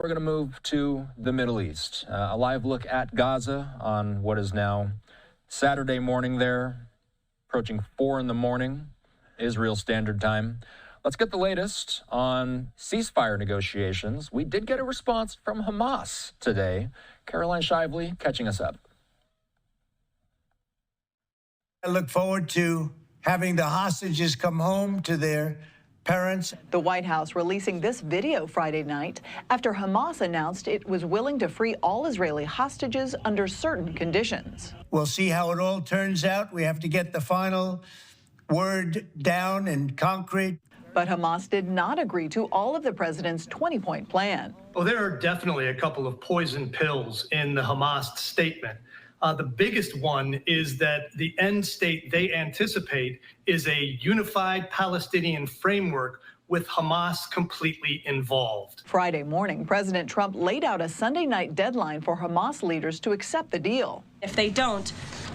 We're going to move to the Middle East. A live look at Gaza on what is now Saturday morning there, approaching 4 in the morning, Israel Standard Time. Let's get the latest on ceasefire negotiations. We did get a response from Hamas today. Caroline Shively catching us up. I look forward to having the hostages come home to their parents. The White House releasing this video Friday night after Hamas announced it was willing to free all Israeli hostages under certain conditions. We'll see how it all turns out. We have to get the final word down in concrete. But Hamas did not agree to all of the president's 20-point plan. Well, there are definitely a couple of poison pills in the Hamas statement. The biggest one is that the end state they anticipate is a unified Palestinian framework with Hamas completely involved. Friday morning, President Trump laid out a Sunday night deadline for Hamas leaders to accept the deal. If they don't,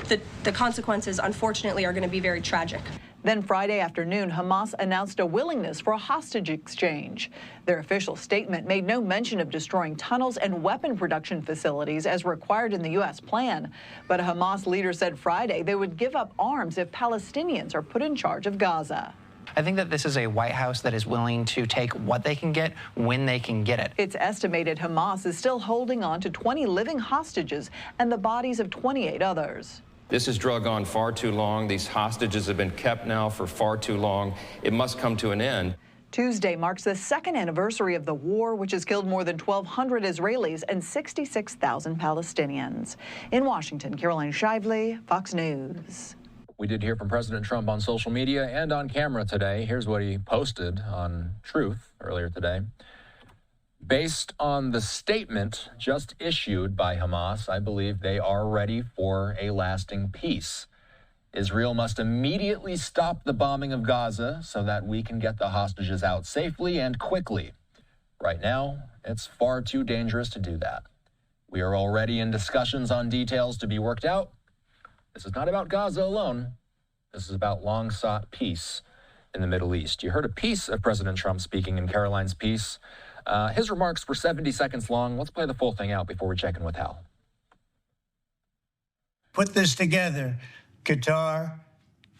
the consequences, unfortunately, are going to be very tragic. Then Friday afternoon, Hamas announced a willingness for a hostage exchange. Their official statement made no mention of destroying tunnels and weapon production facilities as required in the U.S. plan. But a Hamas leader said Friday they would give up arms if Palestinians are put in charge of Gaza. I think that this is a White House that is willing to take what they can get when they can get it. It's estimated Hamas is still holding on to 20 living hostages and the bodies of 28 others. This has drug on far too long. These hostages have been kept now for far too long. It must come to an end. Tuesday marks the second anniversary of the war, which has killed more than 1,200 Israelis and 66,000 Palestinians. In Washington, Caroline Shively, Fox News. We did hear from President Trump on social media and on camera today. Here's what he posted on Truth earlier today. Based on the statement just issued by Hamas, I believe they are ready for a lasting peace. Israel must immediately stop the bombing of Gaza so that we can get the hostages out safely and quickly. Right now, it's far too dangerous to do that. We are already in discussions on details to be worked out. This is not about Gaza alone. This is about long-sought peace in the Middle East. You heard a piece of President Trump speaking in Caroline's piece. His remarks were 70 seconds long. Let's play the full thing out before we check in with Hal. Put this together. Qatar,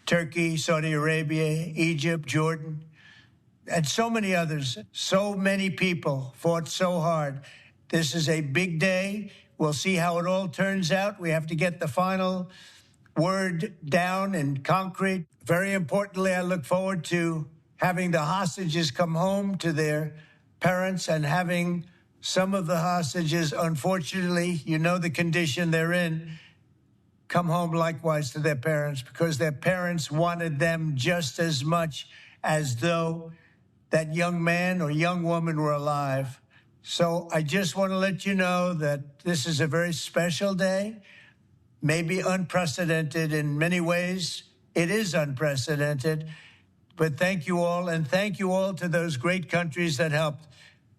Turkey, Saudi Arabia, Egypt, Jordan, and so many others. So many people fought so hard. This is a big day. We'll see how it all turns out. We have to get the final word down in concrete. Very importantly, I look forward to having the hostages come home to their parents and having some of the hostages, unfortunately, you know the condition they're in, come home likewise to their parents because their parents wanted them just as much as though that young man or young woman were alive. So I just want to let you know that this is a very special day, maybe unprecedented in many ways. It is unprecedented. But thank you all, and thank you all to those great countries that helped.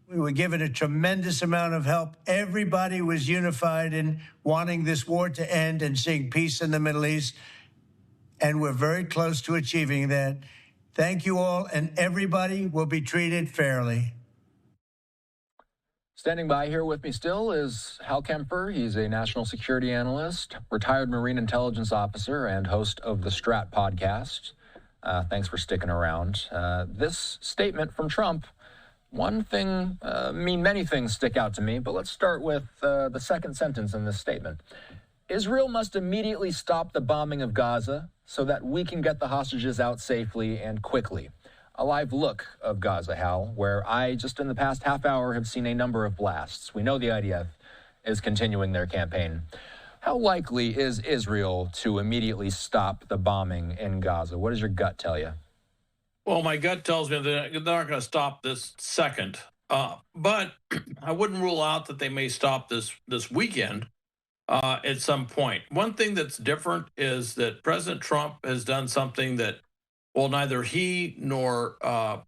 We were given a tremendous amount of help. Everybody was unified in wanting this war to end and seeing peace in the Middle East, and we're very close to achieving that. Thank you all, and everybody will be treated fairly. Standing by here with me still is Hal Kempfer. He's a national security analyst, retired Marine intelligence officer, and host of the Strat podcast. Thanks for sticking around. This statement from Trump, one thing, many things stick out to me, but let's start with the second sentence in this statement. Israel must immediately stop the bombing of Gaza so that we can get the hostages out safely and quickly. A live look of Gaza, Hal, where I just in the past half hour have seen a number of blasts. We know the IDF is continuing their campaign. How likely is Israel to immediately stop the bombing in Gaza? What does your gut tell you? Well, my gut tells me they're not going to stop this second. But I wouldn't rule out that they may stop this weekend at some point. One thing that's different is that President Trump has done something that, well, neither he nor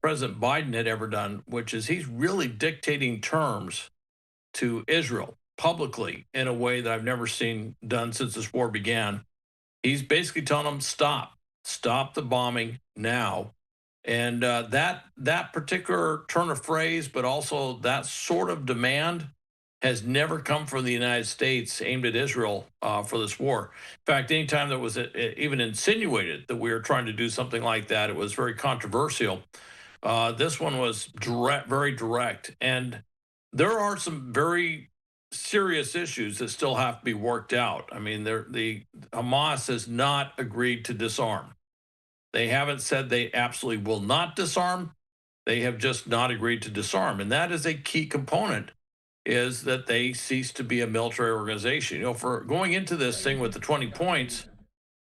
President Biden had ever done, which is he's really dictating terms to Israel publicly in a way that I've never seen done since this war began. He's basically telling them, stop the bombing now. And that particular turn of phrase, but also that sort of demand, has never come from the United States aimed at Israel for this war. In fact, anytime that was even insinuated that we were trying to do something like that, it was very controversial. This one was direct, very direct. And there are some very serious issues that still have to be worked out. I mean, the Hamas has not agreed to disarm. They haven't said they absolutely will not disarm. They have just not agreed to disarm. And that is a key component, is that they cease to be a military organization. You know, for going into this thing with the 20 points,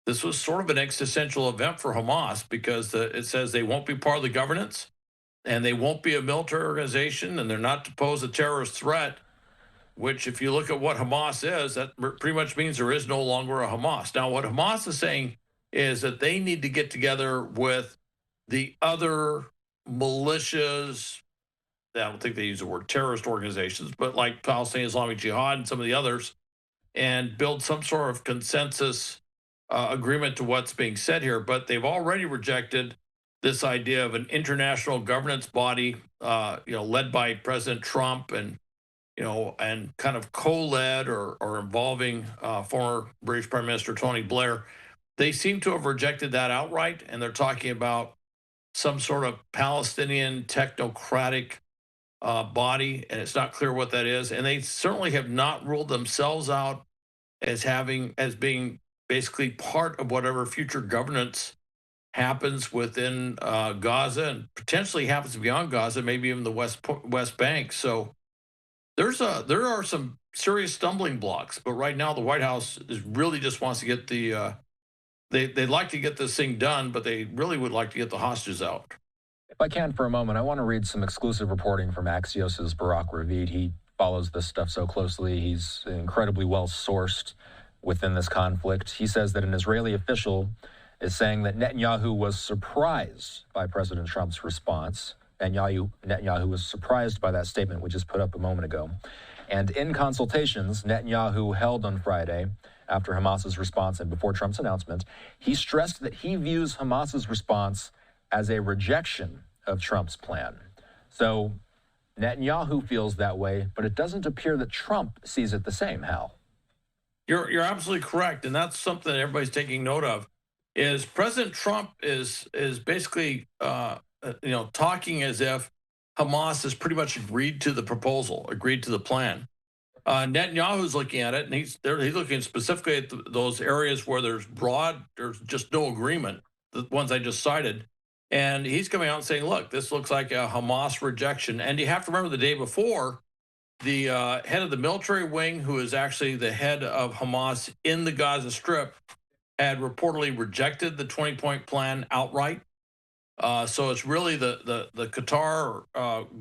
this was sort of an existential event for Hamas, because it says they won't be part of the governance, and they won't be a military organization, and they're not to pose a terrorist threat, which, if you look at what Hamas is, that pretty much means there is no longer a Hamas. Now, what Hamas is saying is that they need to get together with the other militias. I don't think they use the word terrorist organizations, but like Palestinian Islamic Jihad and some of the others, and build some sort of consensus agreement to what's being said here. But they've already rejected this idea of an international governance body, led by President Trump, and and kind of co-led or involving former British Prime Minister Tony Blair. They seem to have rejected that outright, and they're talking about some sort of Palestinian technocratic body, and it's not clear what that is. And they certainly have not ruled themselves out as being basically part of whatever future governance happens within Gaza, and potentially happens beyond Gaza, maybe even the West Bank. So there are some serious stumbling blocks. But right now, the White House really just wants to get they'd like to get this thing done, but they really would like to get the hostages out. If I can, for a moment, I want to read some exclusive reporting from Axios's Barak Ravid. He follows this stuff so closely. He's incredibly well sourced within this conflict. He says that an Israeli official is saying that Netanyahu was surprised by President Trump's response. Netanyahu was surprised by that statement we just put up a moment ago. And in consultations Netanyahu held on Friday after Hamas's response and before Trump's announcement, he stressed that he views Hamas's response as a rejection of Trump's plan. So Netanyahu feels that way, but it doesn't appear that Trump sees it the same, Hal. You're absolutely correct, and that's something that everybody's taking note of. Is President Trump is basically talking as if Hamas has pretty much agreed to the proposal, agreed to the plan. Netanyahu's looking at it, and he's looking specifically at those areas where there's just no agreement, the ones I just cited. And he's coming out and saying, look, this looks like a Hamas rejection. And you have to remember, the day before, the head of the military wing, who is actually the head of Hamas in the Gaza Strip, had reportedly rejected the 20-point plan outright. So it's really the Qatar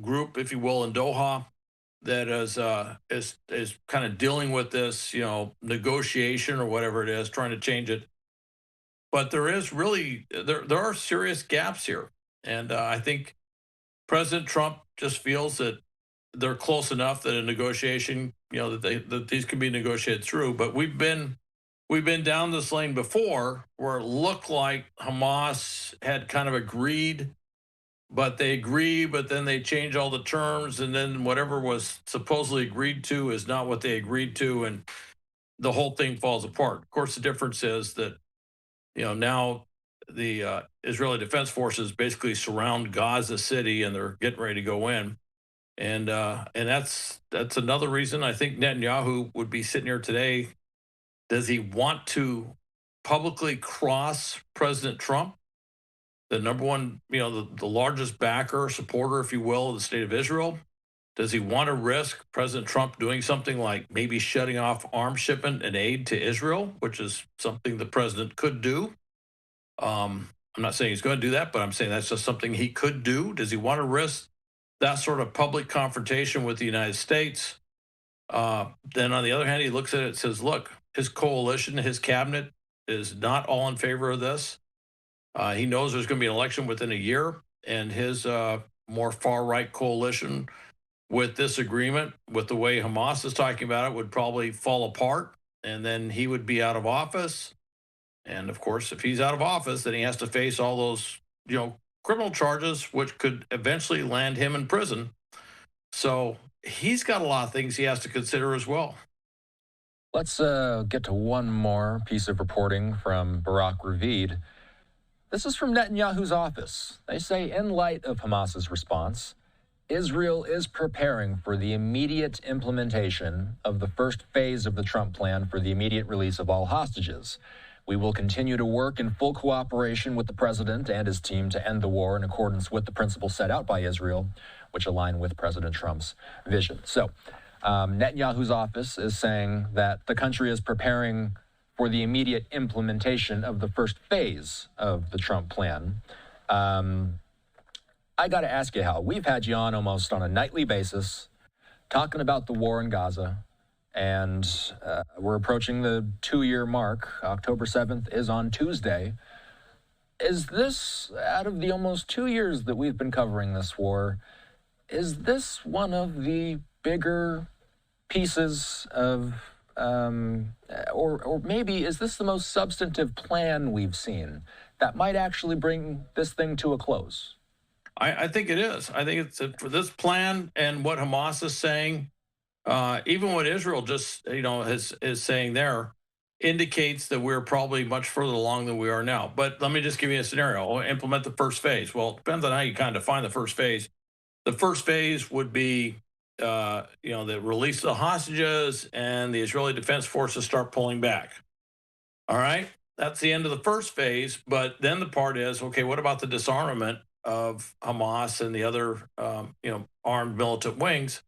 group, if you will, in Doha, that is kind of dealing with this, negotiation or whatever it is, trying to change it. But there is really there are serious gaps here, and I think President Trump just feels that they're close enough that a negotiation, that these can be negotiated through. But we've been down this lane before, where it looked like Hamas had kind of agreed, but they agree, but then they change all the terms, and then whatever was supposedly agreed to is not what they agreed to, and the whole thing falls apart. Of course, the difference is that now the Israeli Defense Forces basically surround Gaza City, and they're getting ready to go in, and that's another reason I think Netanyahu would be sitting here today. Does he want to publicly cross President Trump, the number one, the largest backer, supporter, if you will, of the state of Israel? Does he want to risk President Trump doing something like maybe shutting off arms shipment and aid to Israel, which is something the president could do? I'm not saying he's going to do that, but I'm saying that's just something he could do. Does he want to risk that sort of public confrontation with the United States? Then on the other hand, he looks at it and says, look, his coalition, his cabinet is not all in favor of this. He knows there's going to be an election within a year, and his more far-right coalition, with this agreement, with the way Hamas is talking about it, would probably fall apart, and then he would be out of office. And of course, if he's out of office, then he has to face all those, criminal charges, which could eventually land him in prison. So he's got a lot of things he has to consider as well. Let's get to one more piece of reporting from Barak Ravid. This is from Netanyahu's office. They say, in light of Hamas's response, Israel is preparing for the immediate implementation of the first phase of the Trump plan for the immediate release of all hostages. We will continue to work in full cooperation with the president and his team to end the war in accordance with the principles set out by Israel, which align with President Trump's vision. So Netanyahu's office is saying that the country is preparing for the immediate implementation of the first phase of the Trump plan. I got to ask you, Hal, we've had you on almost on a nightly basis talking about the war in Gaza, and we're approaching the 2-year mark. October 7th is on Tuesday. Is this, out of the almost 2 years that we've been covering this war, is this one of the bigger pieces of, or maybe is this the most substantive plan we've seen that might actually bring this thing to a close? I think it is. I think it's for this plan and what Hamas is saying, even what Israel just is saying there, indicates that we're probably much further along than we are now. But let me just give you a scenario. Implement the first phase. Well, it depends on how you kind of define the first phase. The first phase would be, the release of the hostages and the Israeli Defense Forces start pulling back. All right, that's the end of the first phase. But then the part is, okay, what about the disarmament of Hamas and the other, armed militant wings?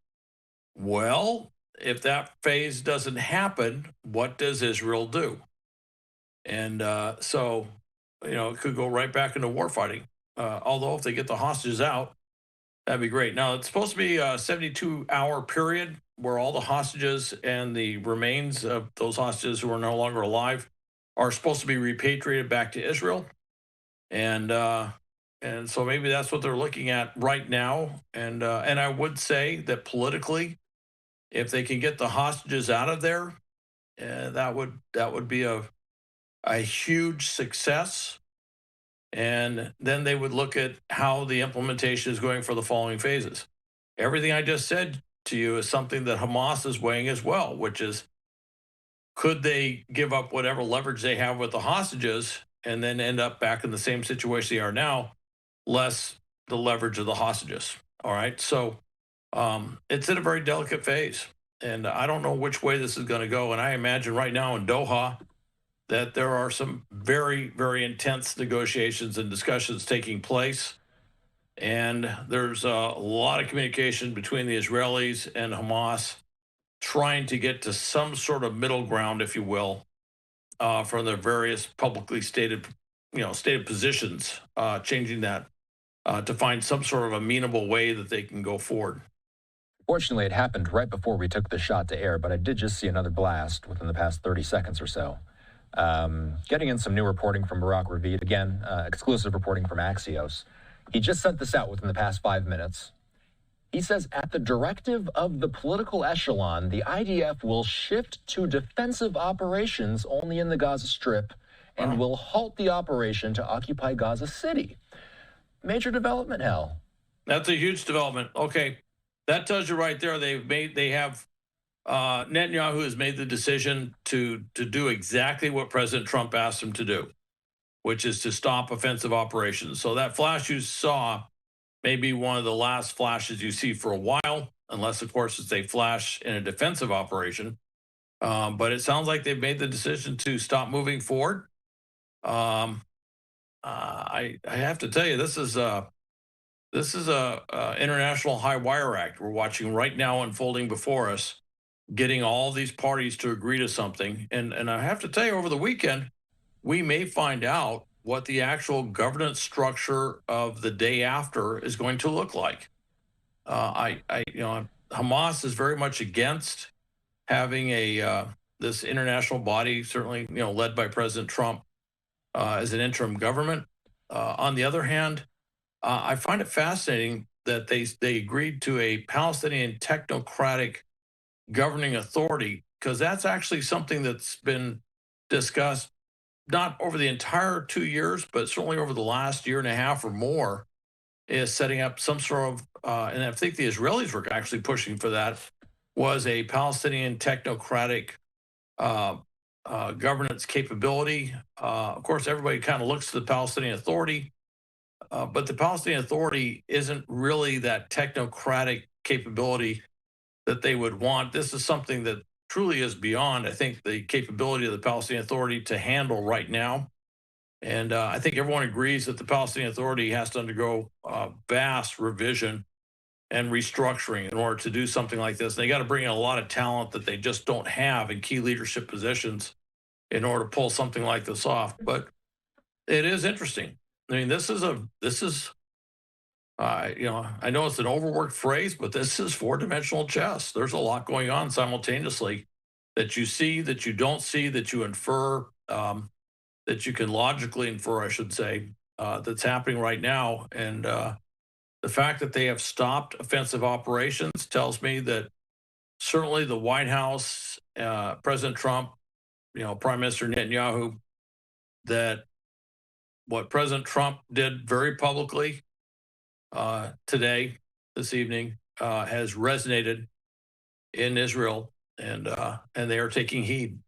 Well, if that phase doesn't happen, what does Israel do? And so, it could go right back into war fighting. Although if they get the hostages out, that'd be great. Now, it's supposed to be a 72-hour period where all the hostages and the remains of those hostages who are no longer alive are supposed to be repatriated back to Israel. And so maybe that's what they're looking at right now. And I would say that politically, if they can get the hostages out of there, that would be a huge success. And then they would look at how the implementation is going for the following phases. Everything I just said to you is something that Hamas is weighing as well, which is, could they give up whatever leverage they have with the hostages and then end up back in the same situation they are now, less the leverage of the hostages? All right. So it's in a very delicate phase. And I don't know which way this is going to go. And I imagine right now in Doha that there are some very, very intense negotiations and discussions taking place. And there's a lot of communication between the Israelis and Hamas trying to get to some sort of middle ground, if you will, from their various publicly stated positions, changing that to find some sort of amenable way that they can go forward. Fortunately, it happened right before we took the shot to air, but I did just see another blast within the past 30 seconds or so. Getting in some new reporting from Barak Ravid, again, exclusive reporting from Axios. He just sent this out within the past 5 minutes. He says, at the directive of the political echelon, the IDF will shift to defensive operations only in the Gaza Strip and will halt the operation to occupy Gaza City. Major development, Hal. That's a huge development. Okay, that tells you right there Netanyahu has made the decision to do exactly what President Trump asked him to do, which is to stop offensive operations. So that flash you saw may be one of the last flashes you see for a while, unless, of course, it's a flash in a defensive operation. But it sounds like they've made the decision to stop moving forward. I have to tell you, this is a international high wire act we're watching right now unfolding before us, getting all these parties to agree to something. And I have to tell you, over the weekend, we may find out what the actual governance structure of the day after is going to look like. Hamas is very much against having this international body, certainly, led by President Trump, as an interim government. On the other hand, I find it fascinating that they agreed to a Palestinian technocratic governing authority, because that's actually something that's been discussed not over the entire 2 years, but certainly over the last year and a half or more, is setting up some sort of, and I think the Israelis were actually pushing for that, was a Palestinian technocratic governance capability. Of course, everybody kind of looks to the Palestinian Authority, but the Palestinian Authority isn't really that technocratic capability that they would want. This is something that truly is beyond, I think, the capability of the Palestinian Authority to handle right now. And I think everyone agrees that the Palestinian Authority has to undergo vast revision and restructuring in order to do something like this. And they got to bring in a lot of talent that they just don't have in key leadership positions in order to pull something like this off. But it is interesting. I mean, this is you know, I know it's an overworked phrase, but this is four-dimensional chess. There's a lot going on simultaneously that you see, that you don't see, that you infer, that you can logically infer, I should say, that's happening right now. And the fact that they have stopped offensive operations tells me that certainly the White House, President Trump, you know, Prime Minister Netanyahu, that what President Trump did very publicly today, this evening, has resonated in Israel, and they are taking heed.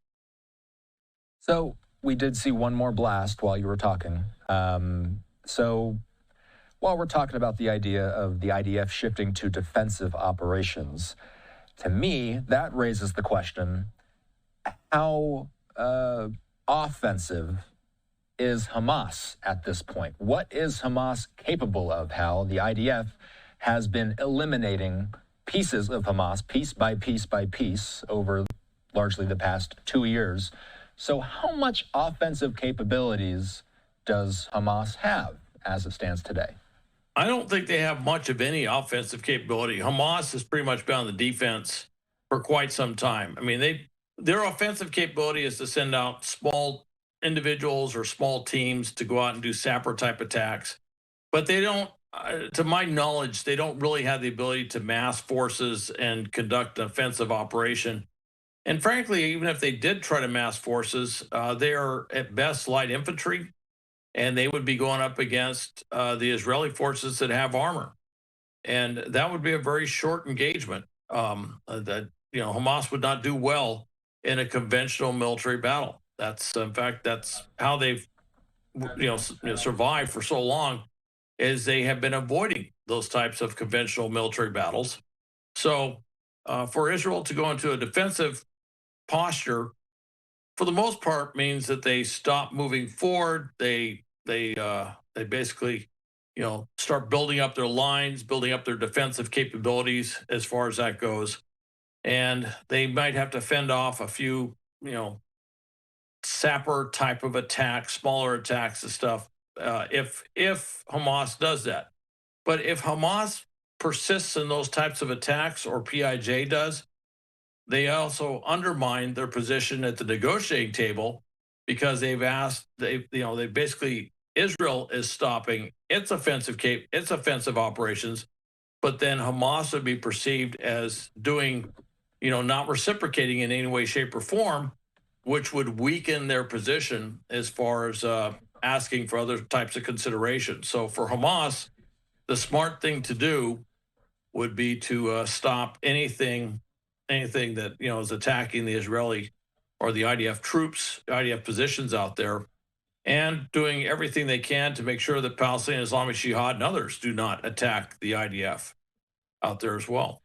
So we did see one more blast while you were talking. So while we're talking about the idea of the IDF shifting to defensive operations, to me, that raises the question, how offensive is Hamas at this point? What is Hamas capable of, Hal? The IDF has been eliminating pieces of Hamas, piece by piece by piece, over largely the past 2 years. So how much offensive capabilities does Hamas have as it stands today? I don't think they have much of any offensive capability. Hamas has pretty much been on the defense for quite some time. I mean, their offensive capability is to send out small individuals or small teams to go out and do sapper type attacks, but they don't, to my knowledge, they don't really have the ability to mass forces and conduct an offensive operation. And frankly, even if they did try to mass forces, they are at best light infantry, and they would be going up against the Israeli forces that have armor, and that would be a very short engagement. That, you know, Hamas would not do well in a conventional military battle. That's, in fact, that's how they've, survived for so long, is they have been avoiding those types of conventional military battles. So for Israel to go into a defensive posture, for the most part, means that they stop moving forward. They basically, you know, start building up their lines, building up their defensive capabilities as far as that goes, and they might have to fend off a few, you know, sapper type of attacks, smaller attacks and stuff, if Hamas does that. But if Hamas persists in those types of attacks, or PIJ does, they also undermine their position at the negotiating table, because they've asked, they basically, Israel is stopping its offensive operations, but then Hamas would be perceived as doing, you know, not reciprocating in any way, shape, or form, which would weaken their position as far as asking for other types of consideration. So for Hamas, the smart thing to do would be to stop anything that, you know, is attacking the Israeli or the IDF troops, IDF positions out there, and doing everything they can to make sure that Palestinian Islamic Jihad and others do not attack the IDF out there as well.